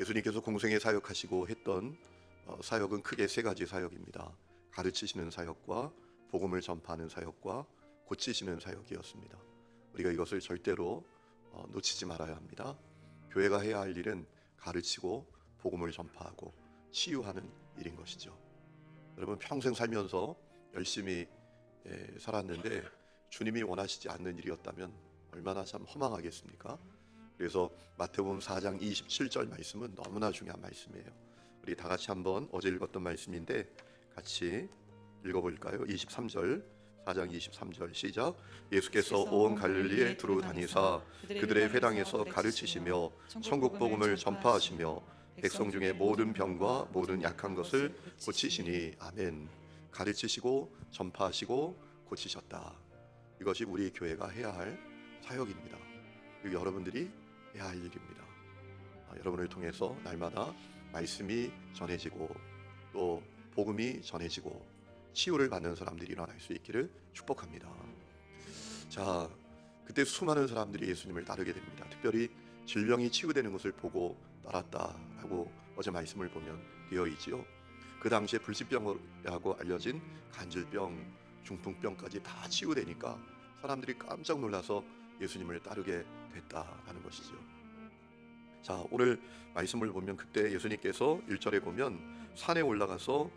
예수님께서 공생애 사역하시고 했던 사역은 크게 세 가지 사역입니다. 가르치시는 사역과 복음을 전파하는 사역과 고치시는 사역이었습니다. 우리가 이것을 절대로 놓치지 말아야 합니다. 교회가 해야 할 일은 가르치고 복음을 전파하고 치유하는 일인 것이죠. 여러분, 평생 살면서 열심히 살았는데 주님이 원하시지 않는 일이었다면 얼마나 참 허망하겠습니까? 그래서 마태복음 4장 27절 말씀은 너무나 중요한 말씀이에요. 우리 다 같이 한번 어제 읽었던 말씀인데 같이 읽어볼까요? 23절, 4장 23절 시작. 예수께서 온 갈릴리에 두루 다니사 그들의 회당에서 가르치시며 천국 복음을 전파하시며 백성 중에 모든 병과 모든 약한 것을 고치시니. 아멘. 가르치시고 전파하시고 고치셨다. 이것이 우리 교회가 해야 할 사역입니다. 그리고 여러분들이 해야 할 일입니다. 여러분을 통해서 날마다 말씀이 전해지고 또 복음이 전해지고 치유를 받는 사람들이 일어날 수 있기를 축복합니다. 자, 그때 수많은 사람들이 예수님을 따르게 됩니다. 특별히 질병이 치유되는 것을 보고 따랐다라고 어제 말씀을 보면 되어 있지요. 그 당시에 불치병이라고 알려진 간질병, 중풍병까지 다 치유되니까 사람들이 깜짝 놀라서 예수님을 따르게 됐다라는 것이죠. 자, 오늘 말씀을 보면 그때 예수님께서 1절에 보면 산에 올라가서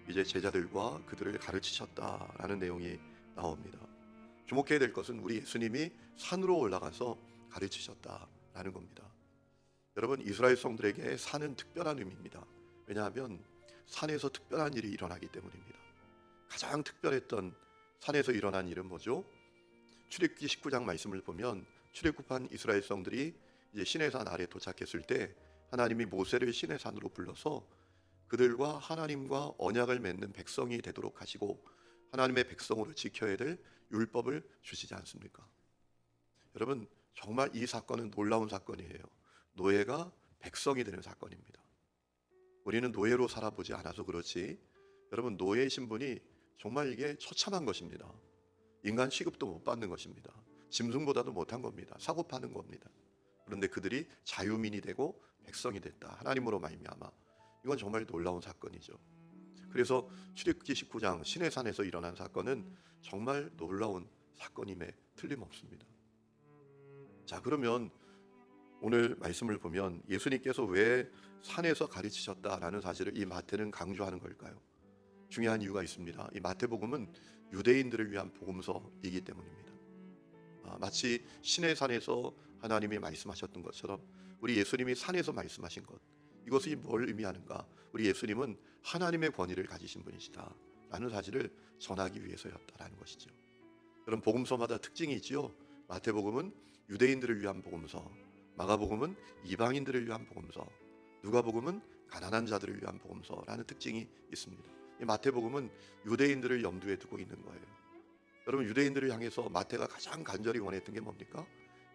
이제 제자들과 그들을 가르치셨다라는 내용이 나옵니다. 주목해야 될 것은 우리 예수님이 산으로 올라가서 가르치셨다라는 겁니다. 여러분, 이스라엘 성들에게 산은 특별한 의미입니다. 왜냐하면 산에서 특별한 일이 일어나기 때문입니다. 가장 특별했던 산에서 일어난 일은 뭐죠? 출애굽기 19장 말씀을 보면 출애굽한 이스라엘 성들이 이제 시내산 아래 도착했을 때 하나님이 모세를 시내산으로 불러서 그들과 하나님과 언약을 맺는 백성이 되도록 하시고 하나님의 백성으로 지켜야 될 율법을 주시지 않습니까? 여러분, 정말 이 사건은 놀라운 사건이에요. 노예가 백성이 되는 사건입니다. 우리는 노예로 살아보지 않아서 그렇지 여러분, 노예 신분이 정말 이게 처참한 것입니다. 인간 취급도 못 받는 것입니다. 짐승보다도 못한 겁니다. 사고 파는 겁니다. 그런데 그들이 자유민이 되고 백성이 됐다. 하나님으로 말미암아. 이건 정말 놀라운 사건이죠. 그래서 출애굽기 19장 시내산에서 일어난 사건은 정말 놀라운 사건임에 틀림없습니다. 자, 그러면 오늘 말씀을 보면 예수님께서 왜 산에서 가르치셨다라는 사실을 이 마태는 강조하는 걸까요? 중요한 이유가 있습니다. 이 마태복음은 유대인들을 위한 복음서이기 때문입니다. 마치 시내산에서 하나님이 말씀하셨던 것처럼 우리 예수님이 산에서 말씀하신 것, 이것이 뭘 의미하는가? 우리 예수님은 하나님의 권위를 가지신 분이시다 라는 사실을 전하기 위해서였다라는 것이죠. 그럼 복음서마다 특징이 있지요. 마태복음은 유대인들을 위한 복음서, 마가복음은 이방인들을 위한 복음서, 누가복음은 가난한 자들을 위한 복음서라는 특징이 있습니다. 이 마태복음은 유대인들을 염두에 두고 있는 거예요. 여러분, 유대인들을 향해서 마태가 가장 간절히 원했던 게 뭡니까?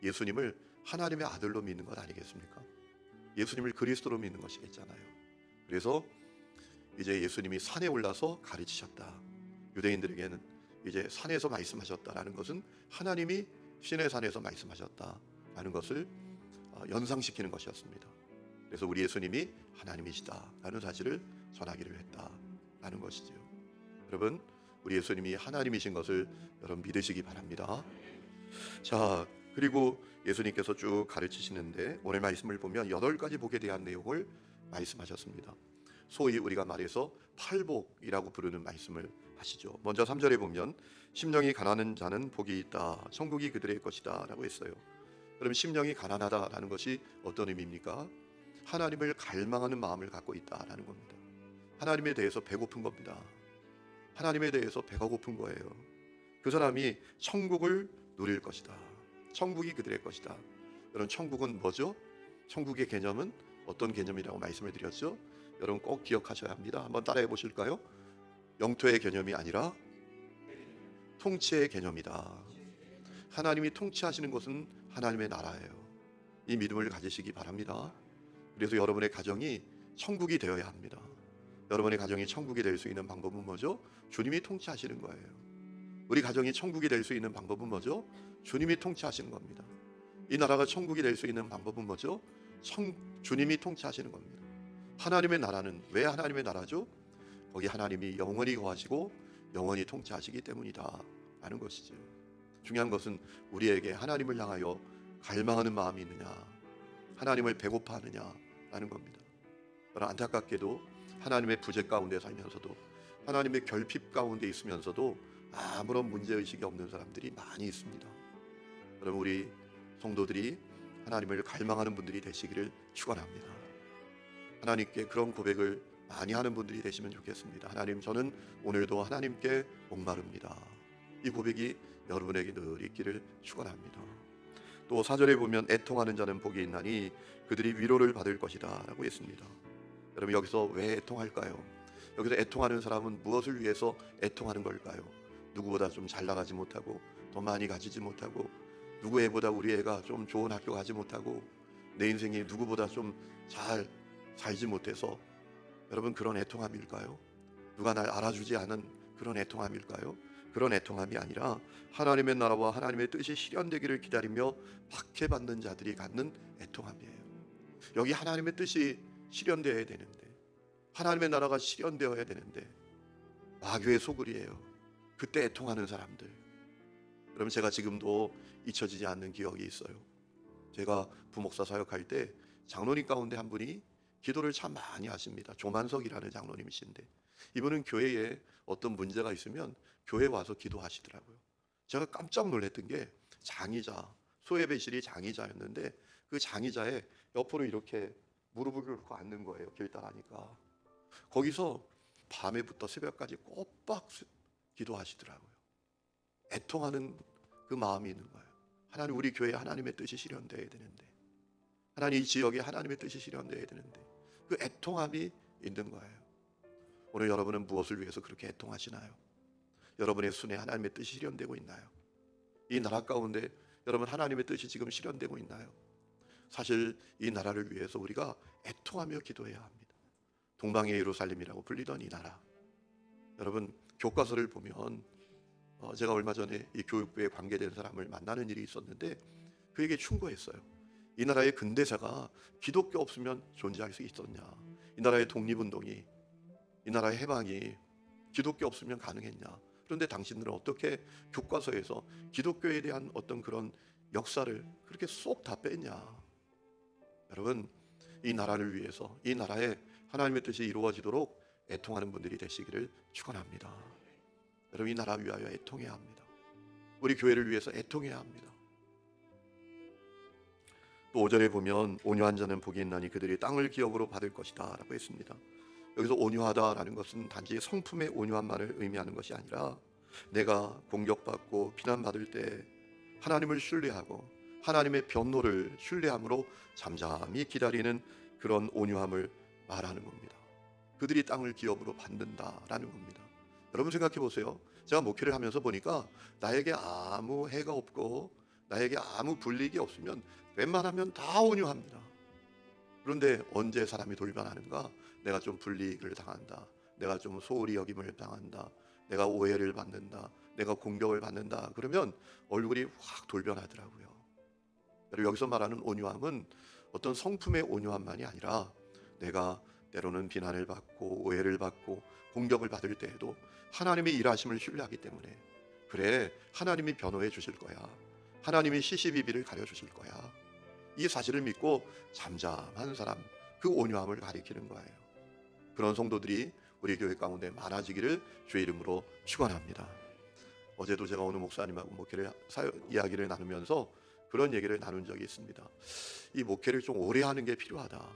예수님을 하나님의 아들로 믿는 것 아니겠습니까? 예수님을 그리스도로 믿는 것이겠잖아요. 그래서 이제 예수님이 산에 올라서 가르치셨다. 유대인들에게는 이제 산에서 말씀하셨다라는 것은 하나님이 시내산에서 말씀하셨다라는 것을 연상시키는 것이었습니다. 그래서 우리 예수님이 하나님이시다라는 사실을 전하기를 했다라는 것이죠. 여러분, 우리 예수님이 하나님이신 것을 여러분 믿으시기 바랍니다. 자, 그리고 예수님께서 쭉 가르치시는데 오늘 말씀을 보면 8가지 복에 대한 내용을 말씀하셨습니다. 소위 우리가 말해서 팔복이라고 부르는 말씀을 하시죠. 먼저 3절에 보면 심령이 가난한 자는 복이 있다. 천국이 그들의 것이다 라고 했어요. 그럼 심령이 가난하다라는 것이 어떤 의미입니까? 하나님을 갈망하는 마음을 갖고 있다라는 겁니다. 하나님에 대해서 배고픈 겁니다. 하나님에 대해서 배가 고픈 거예요. 그 사람이 천국을 누릴 것이다. 천국이 그들의 것이다. 여러분, 천국은 뭐죠? 천국의 개념은 어떤 개념이라고 말씀을 드렸죠? 여러분 꼭 기억하셔야 합니다. 한번 따라해 보실까요? 영토의 개념이 아니라 통치의 개념이다. 하나님이 통치하시는 것은 하나님의 나라예요. 이 믿음을 가지시기 바랍니다. 그래서 여러분의 가정이 천국이 되어야 합니다. 여러분의 가정이 천국이 될 수 있는 방법은 뭐죠? 주님이 통치하시는 거예요. 우리 가정이 천국이 될 수 있는 방법은 뭐죠? 주님이 통치하시는 겁니다. 이 나라가 천국이 될 수 있는 방법은 뭐죠? 주님이 통치하시는 겁니다. 하나님의 나라는 왜 하나님의 나라죠? 거기 하나님이 영원히 거하시고 영원히 통치하시기 때문이다 라는 것이죠. 중요한 것은 우리에게 하나님을 향하여 갈망하는 마음이 있느냐, 하나님을 배고파하느냐 라는 겁니다. 그러나 안타깝게도 하나님의 부재 가운데 살면서도, 하나님의 결핍 가운데 있으면서도 아무런 문제의식이 없는 사람들이 많이 있습니다. 그럼 우리 성도들이 하나님을 갈망하는 분들이 되시기를 축원합니다. 하나님께 그런 고백을 많이 하는 분들이 되시면 좋겠습니다. 하나님, 저는 오늘도 하나님께 목마릅니다. 이 고백이 여러분에게 늘 있기를 축원합니다. 또 4절에 보면 애통하는 자는 복이 있나니 그들이 위로를 받을 것이다 라고 했습니다. 여러분, 여기서 왜 애통할까요? 여기서 애통하는 사람은 무엇을 위해서 애통하는 걸까요? 누구보다 좀 잘 나가지 못하고, 더 많이 가지지 못하고, 누구 애보다 우리 애가 좀 좋은 학교 가지 못하고, 내 인생이 누구보다 좀 잘 살지 못해서, 여러분, 그런 애통함일까요? 누가 날 알아주지 않은 그런 애통함일까요? 그런 애통함이 아니라 하나님의 나라와 하나님의 뜻이 실현되기를 기다리며 박해받는 자들이 갖는 애통함이에요. 여기 하나님의 뜻이 실현되어야 되는데, 하나님의 나라가 실현되어야 되는데 마귀의 소굴이에요. 그때 애통하는 사람들. 그럼 제가 지금도 잊혀지지 않는 기억이 있어요. 제가 부목사 사역할 때 장로님 가운데 한 분이 기도를 참 많이 하십니다. 조만석이라는 장로님이신데, 이분은 교회에 어떤 문제가 있으면 교회에 와서 기도하시더라고요. 제가 깜짝 놀랐던 게, 장의자, 소예배실이 장의자였는데 그 장의자의 옆으로 이렇게 무릎을 꿇고 앉는 거예요. 길 따라니까. 거기서 밤에부터 새벽까지 꼬박 기도하시더라고요. 애통하는 그 마음이 있는 거예요. 하나님, 우리 교회에 하나님의 뜻이 실현되어야 되는데, 하나님, 이 지역에 하나님의 뜻이 실현되어야 되는데, 그 애통함이 있는 거예요. 오늘 여러분은 무엇을 위해서 그렇게 애통하시나요? 여러분의 순에 하나님의 뜻이 실현되고 있나요? 이 나라 가운데 여러분, 하나님의 뜻이 지금 실현되고 있나요? 사실 이 나라를 위해서 우리가 애통하며 기도해야 합니다. 동방의 예루살렘이라고 불리던 이 나라, 여러분, 교과서를 보면 제가 얼마 전에 이 교육부에 관계된 사람을 만나는 일이 있었는데 그에게 충고했어요. 이 나라의 근대사가 기독교 없으면 존재할 수 있었냐? 이 나라의 독립운동이, 이 나라의 해방이 기독교 없으면 가능했냐? 그런데 당신들은 어떻게 교과서에서 기독교에 대한 어떤 그런 역사를 그렇게 쏙 다 뺐냐? 여러분, 이 나라를 위해서, 이 나라에 하나님의 뜻이 이루어지도록 애통하는 분들이 되시기를 축원합니다. 여러분, 이 나라 위하여 애통해야 합니다. 우리 교회를 위해서 애통해야 합니다. 또 5절에 보면 온유한 자는 복이 있나니 그들이 땅을 기업으로 받을 것이다 라고 했습니다. 여기서 온유하다라는 것은 단지 성품의 온유함만을 의미하는 것이 아니라, 내가 공격받고 비난받을 때 하나님을 신뢰하고 하나님의 변호를 신뢰함으로 잠잠히 기다리는 그런 온유함을 말하는 겁니다. 그들이 땅을 기업으로 받는다라는 겁니다. 여러분, 생각해 보세요. 제가 목회를 하면서 보니까 나에게 아무 해가 없고 나에게 아무 불이익이 없으면 웬만하면 다 온유합니다. 그런데 언제 사람이 돌변하는가? 내가 좀 불이익을 당한다, 내가 좀 소홀히 여김을 당한다, 내가 오해를 받는다, 내가 공격을 받는다, 그러면 얼굴이 확 돌변하더라고요. 여기서 말하는 온유함은 어떤 성품의 온유함만이 아니라, 내가 때로는 비난을 받고 오해를 받고 공격을 받을 때에도 하나님의 일하심을 신뢰하기 때문에, 그래, 하나님이 변호해 주실 거야, 하나님이 시시비비를 가려 주실 거야, 이 사실을 믿고 잠잠한 사람, 그 온유함을 가리키는 거예요. 그런 성도들이 우리 교회 가운데 많아지기를 주의 이름으로 축원합니다. 어제도 제가 오늘 목사님하고 목회를 이야기를 나누면서 그런 얘기를 나눈 적이 있습니다. 이 목회를 좀 오래 하는 게 필요하다.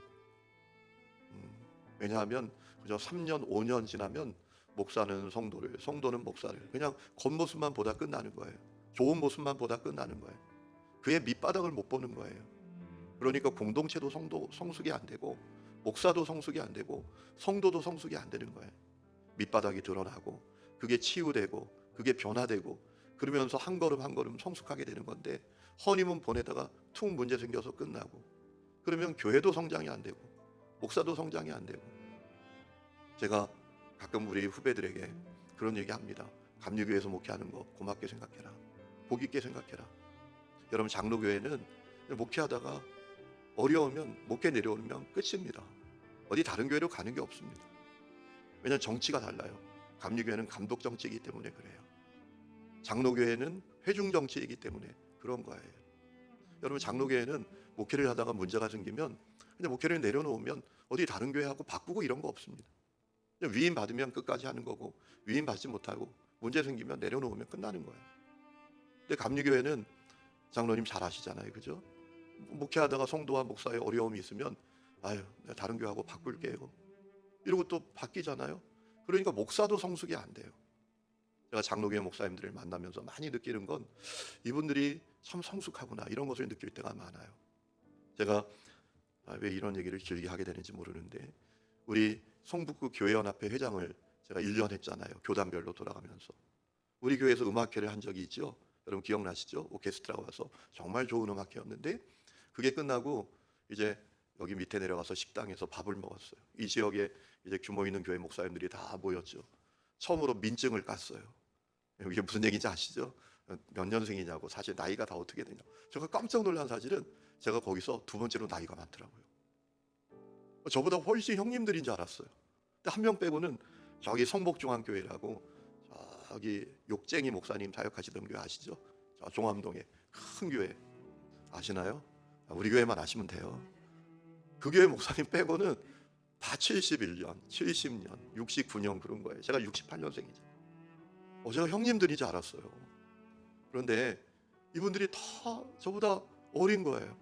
왜냐하면 그저 3년 5년 지나면 목사는 성도를, 성도는 목사를 그냥 겉모습만 보다 끝나는 거예요. 좋은 모습만 보다 끝나는 거예요. 그의 밑바닥을 못 보는 거예요. 그러니까 공동체도 성숙이 안 되고, 목사도 성숙이 안 되고, 성도도 성숙이 안 되는 거예요. 밑바닥이 드러나고 그게 치유되고 그게 변화되고, 그러면서 한 걸음 한 걸음 성숙하게 되는 건데, 허니문 보내다가 툭 문제 생겨서 끝나고, 그러면 교회도 성장이 안 되고 목사도 성장이 안 되고. 제가 가끔 우리 후배들에게 그런 얘기 합니다. 감리교회에서 목회하는 거 고맙게 생각해라, 복 있게 생각해라. 여러분, 장로교회는 목회하다가 어려우면 목회 내려오면 끝입니다. 어디 다른 교회로 가는 게 없습니다. 왜냐하면 정치가 달라요. 감리교회는 감독 정치이기 때문에 그래요. 장로교회는 회중 정치이기 때문에 그런 거예요. 여러분, 장로교회는 목회를 하다가 문제가 생기면 그냥 목회를 내려놓으면 어디 다른 교회하고 바꾸고 이런 거 없습니다. 그냥 위임 받으면 끝까지 하는 거고, 위임 받지 못하고 문제 생기면 내려놓으면 끝나는 거예요. 근데 감리교회는 장로님 잘 아시잖아요, 그죠? 목회하다가 성도와 목사의 어려움이 있으면 아유, 내가 다른 교회하고 바꿀게요, 이러고 또 바뀌잖아요. 그러니까 목사도 성숙이 안 돼요. 제가 장로교회 목사님들을 만나면서 많이 느끼는 건 이분들이 참 성숙하구나, 이런 것을 느낄 때가 많아요. 제가 왜 이런 얘기를 길게 하게 되는지 모르는데, 우리 성북구 교회연합회 회장을 제가 1년 했잖아요. 교단별로 돌아가면서. 우리 교회에서 음악회를 한 적이 있죠. 여러분 기억나시죠? 오케스트라가 와서 정말 좋은 음악회였는데, 그게 끝나고 이제 여기 밑에 내려가서 식당에서 밥을 먹었어요. 이 지역에 이제 규모 있는 교회 목사님들이 다 모였죠. 처음으로 민증을 깠어요. 이게 무슨 얘기인지 아시죠? 몇 년생이냐고, 사실 나이가 다 어떻게 되냐. 제가 깜짝 놀란 사실은 제가 거기서 두 번째로 나이가 많더라고요. 저보다 훨씬 형님들인 줄 알았어요. 근데 한 명 빼고는 저기 성복중앙교회라고, 저기 욕쟁이 목사님 사역하시던 교회 아시죠? 저 종암동에 큰 교회 아시나요? 우리 교회만 아시면 돼요. 그 교회 목사님 빼고는 다 71년, 70년, 69년 그런 거예요. 제가 68년생이죠. 제가 형님들인 줄 알았어요. 그런데 이분들이 다 저보다 어린 거예요.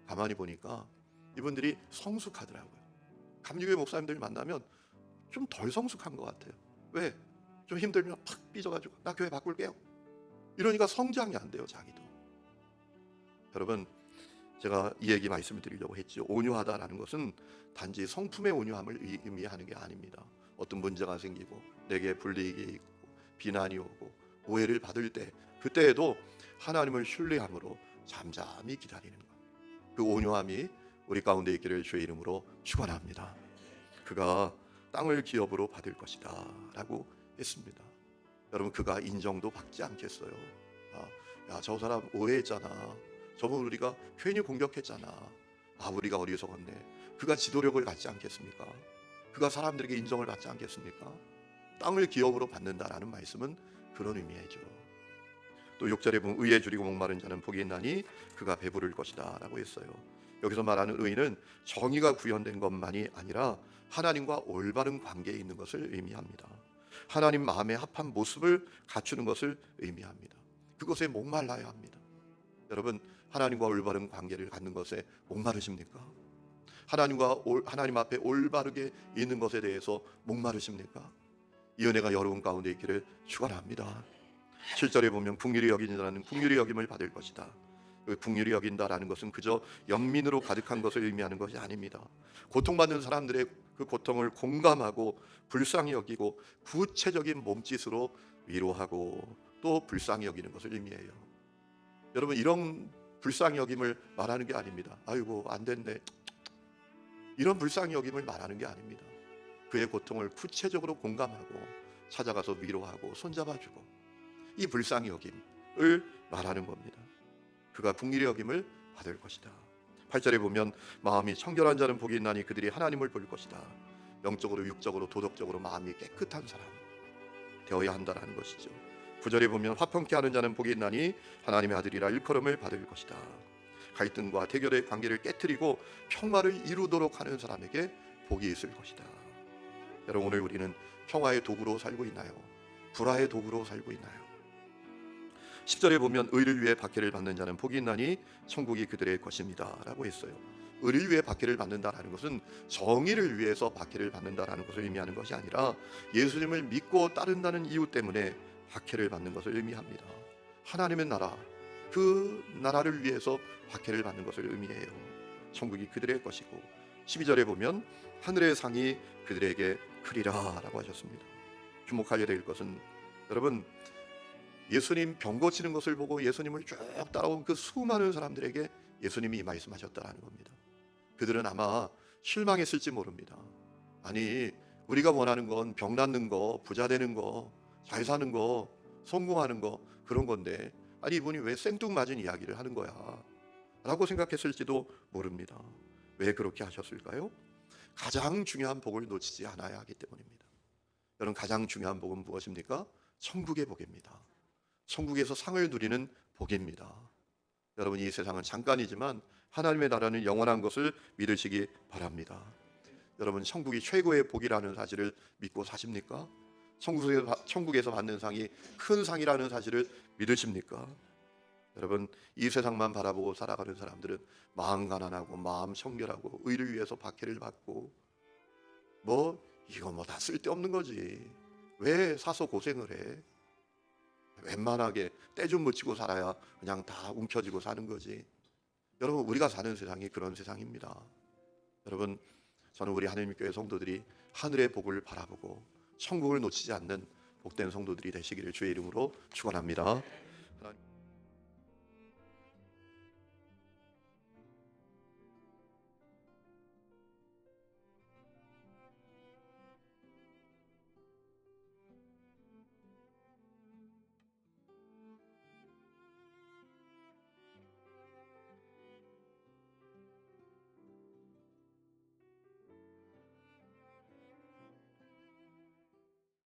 가만히 보니까 이분들이 성숙하더라고요. 감리교회 목사님들 만나면 좀 덜 성숙한 것 같아요. 왜? 좀 힘들면 팍 삐져가지고 나 교회 바꿀게요, 이러니까 성장이 안 돼요, 자기도. 여러분, 제가 이 얘기 말씀을 드리려고 했죠. 온유하다라는 것은 단지 성품의 온유함을 의미하는 게 아닙니다. 어떤 문제가 생기고 내게 불이익이 있고 비난이 오고 오해를 받을 때, 그때에도 하나님을 신뢰함으로 잠잠히 기다리는 것, 그 온유함이 우리 가운데 있기를 주의 이름으로 축원합니다. 그가 땅을 기업으로 받을 것이다 라고 했습니다. 여러분, 그가 인정도 받지 않겠어요. 야, 저 사람 오해했잖아, 저분 우리가 괜히 공격했잖아, 우리가 어리석었네. 그가 지도력을 갖지 않겠습니까? 그가 사람들에게 인정을 받지 않겠습니까? 땅을 기업으로 받는다라는 말씀은 그런 의미죠. 또 6절에 보면 의에 줄이고 목마른 자는 복이 있나니 그가 배부를 것이다 라고 했어요. 여기서 말하는 의는 정의가 구현된 것만이 아니라 하나님과 올바른 관계에 있는 것을 의미합니다. 하나님 마음에 합한 모습을 갖추는 것을 의미합니다. 그것에 목말라야 합니다. 여러분, 하나님과 올바른 관계를 갖는 것에 목마르십니까? 하나님 앞에 올바르게 있는 것에 대해서 목마르십니까? 이 은혜가 여러분 가운데 있기를 축원합니다. 7절에 보면 긍휼히 여기는 자는 긍휼히 여김을 받을 것이다. 긍휼히 여긴다라는 것은 그저 연민으로 가득한 것을 의미하는 것이 아닙니다. 고통받는 사람들의 그 고통을 공감하고 불쌍히 여기고 구체적인 몸짓으로 위로하고 또 불쌍히 여기는 것을 의미해요. 여러분, 이런 불쌍히 여김을 말하는 게 아닙니다. 아이고 안 됐네, 이런 불쌍히 여김을 말하는 게 아닙니다. 그의 고통을 구체적으로 공감하고 찾아가서 위로하고 손잡아주고, 이 불쌍히 여김을 말하는 겁니다. 그가 긍휼히 여김을 받을 것이다. 8절에 보면 마음이 청결한 자는 복이 있나니 그들이 하나님을 볼 것이다. 영적으로 육적으로 도덕적으로 마음이 깨끗한 사람 되어야 한다는 것이죠. 9절에 보면 화평케 하는 자는 복이 있나니 하나님의 아들이라 일컬음을 받을 것이다. 갈등과 대결의 관계를 깨트리고 평화를 이루도록 하는 사람에게 복이 있을 것이다. 여러분, 오늘 우리는 평화의 도구로 살고 있나요? 불화의 도구로 살고 있나요? 10절에 보면 의를 위해 박해를 받는 자는 복이 있나니 천국이 그들의 것입니다 라고 했어요. 의를 위해 박해를 받는다라는 것은 정의를 위해서 박해를 받는다라는 것을 의미하는 것이 아니라 예수님을 믿고 따른다는 이유 때문에 박해를 받는 것을 의미합니다. 하나님의 나라, 그 나라를 위해서 박해를 받는 것을 의미해요. 천국이 그들의 것이고, 12절에 보면 하늘의 상이 그들에게 크리라 라고 하셨습니다. 주목하게 될 것은, 여러분, 예수님 병 고치는 것을 보고 예수님을 쭉 따라온 그 수많은 사람들에게 예수님이 이 말씀하셨다는 겁니다. 그들은 아마 실망했을지 모릅니다. 아니, 우리가 원하는 건 병 낫는 거, 부자 되는 거, 잘 사는 거, 성공하는 거, 그런 건데, 아니 이분이 왜 생뚱맞은 이야기를 하는 거야? 라고 생각했을지도 모릅니다. 왜 그렇게 하셨을까요? 가장 중요한 복을 놓치지 않아야 하기 때문입니다. 여러분, 가장 중요한 복은 무엇입니까? 천국의 복입니다. 천국에서 상을 누리는 복입니다. 여러분, 이 세상은 잠깐이지만 하나님의 나라는 영원한 것을 믿으시기 바랍니다. 여러분, 천국이 최고의 복이라는 사실을 믿고 사십니까? 천국에서 받는 상이 큰 상이라는 사실을 믿으십니까? 여러분, 이 세상만 바라보고 살아가는 사람들은 마음 가난하고 마음 청결하고 의를 위해서 박해를 받고 이거 다 쓸데없는 거지. 왜 사서 고생을 해? 웬만하게 때 좀 묻히고 살아야 그냥 다 움켜쥐고 사는 거지. 여러분, 우리가 사는 세상이 그런 세상입니다. 여러분, 저는 우리 하나님 교회 성도들이 하늘의 복을 바라보고 천국을 놓치지 않는 복된 성도들이 되시기를 주의 이름으로 축원합니다.